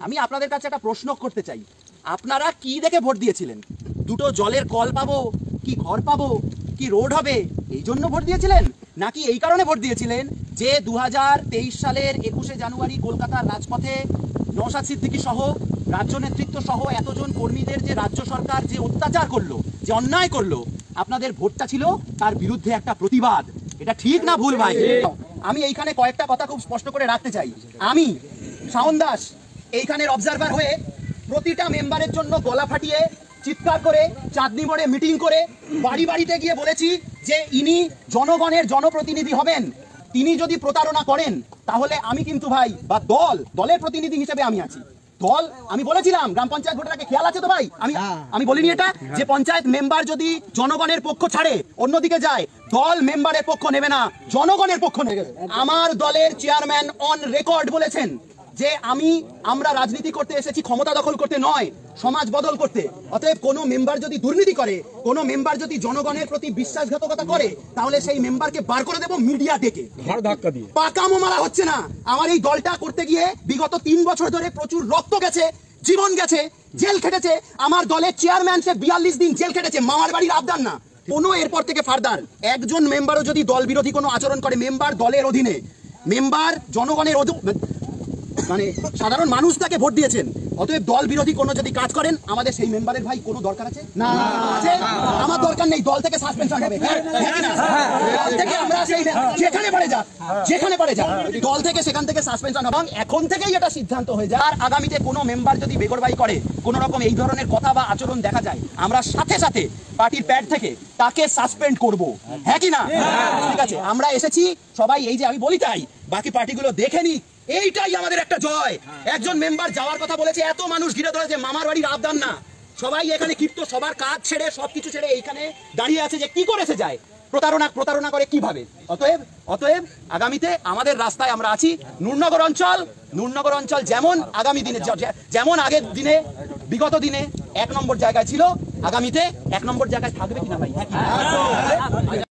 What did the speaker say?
আমি আপনাদের কাছে একটা প্রশ্ন করতে চাই, আপনারা কি দেখে ভোট দিয়েছিলেন? দুটো জলের কল পাবো, কি ঘর পাবো, কি রোড হবে, এই জন্য ভোট দিয়েছিলেন? নাকি এই কারণে ভোট দিয়েছিলেন যে 2023 সালের 21শে জানুয়ারি কলকাতার রাজপথে নওশাদ সিদ্দিকী সহ রাজ্য নেতৃত্ব সহ এতজন কর্মীদের যে রাজ্য সরকার যে অত্যাচার করলো, যে অন্যায় করলো, আপনাদের ভোটটা ছিল তার বিরুদ্ধে একটা প্রতিবাদ? এটা ঠিক না ভুল ভাই? আমি এইখানে কয়েকটা কথা খুব স্পষ্ট করে রাখতে চাই। আমি শাওন দাস এইখানের অবজারভার হয়ে প্রতিটা মেম্বারের জন্য গলা ফাটিয়ে চিৎকার করে চাঁদনি মোড়ে মিটিং করে বাড়ি বাড়িতে গিয়ে বলেছি যে ইনি জনগণের জনপ্রতিনিধি হবেন। তিনি যদি প্রতারণা করেন তাহলে আমি কিন্তু ভাই বা দলের প্রতিনিধি হিসেবে আমি আছি। দল আমি বলেছিলাম গ্রাম পঞ্চায়েত ভোটের আগে, খেয়াল আছে তো ভাই? আমি বলিনি এটা যে পঞ্চায়েত মেম্বার যদি জনগণের পক্ষ ছাড়ে অন্যদিকে যায়, দল মেম্বারের পক্ষ নেবে না, জনগণের পক্ষ নেবে। আমার দলের চেয়ারম্যান অন রেকর্ড বলেছেন যে আমরা রাজনীতি করতে এসেছি ক্ষমতা দখল করতে নয়, সমাজ বদল করতে। অতএব কোনো মেম্বার যদি দুর্নীতি করে, কোনো মেম্বার যদি জনগণের প্রতি বিশ্বাসঘাতকতা করে, তাহলে সেই মেম্বারকে বার করে দেব মিডিয়া ডেকে, ধাক্কা দিয়ে। পাকামো মারা হচ্ছে না। আমার এই দলটা করতে গিয়ে বিগত 3 বছর ধরে প্রচুর রক্ত গেছে, জীবন গেছে, জেল খেটেছে। আমার দলের চেয়ারম্যান সে 42 দিন জেল খেটেছে, মামার বাড়ির আবদার না কোনো। এরপর থেকে ফার্দার একজন মেম্বারও যদি দল বিরোধী কোনো আচরণ করে, মেম্বার দলের অধীনে, মেম্বার জনগণের মানে সাধারণ মানুষ তাকে ভোট দিয়েছেন, অতএব দল বিরোধী কোনো যদি কাজ করেন, আমাদের সেই মেম্বারের ভাই কোনো দরকার আছে না? আছে? আমার দরকার নেই। দল থেকে সাসপেনশন হবে, দল থেকে আমরা সেই যেখানে পারে যাক দল থেকে সেখান থেকে সাসপেনশন হবে। এখন থেকেই এটা সিদ্ধান্ত হয়ে যায়। আর আগামীতে কোনো মেম্বার যদি বেগরবাই করে, কোনো রকম এই ধরনের কথা বা আচরণ দেখা যায়, আমরা সাথে সাথে পার্টির প্যাড থেকে তাকে সাসপেন্ড করব। হ্যাঁ কি না? ঠিক আছে, আমরা এসেছি সবাই, এই যে আমি বলি তাই, বাকি পার্টিগুলো দেখে নি। এইটাই আমাদের একটা জয়। একজন মেম্বার যাওয়ার কথা বলেছে, এত মানুষ ঘিরে ধরেছে, মামার বাড়ির আবদার না। সবাই এখানে ক্ষিপ্ত, সবার কাজ ছেড়ে সবকিছু ছেড়ে এইখানে দাঁড়িয়ে আছে যে কি করেছে যায়, প্রতারণা করে কিভাবে। অতএব আগামীতে আমাদের রাস্তায় আমরা আছি। নূরনগর অঞ্চল যেমন আগামী দিনে, যেমন আগের দিনে, বিগত দিনে 1 নম্বর জায়গায় ছিল, আগামীতে 1 নম্বর জায়গায় থাকবে কিনা ভাই?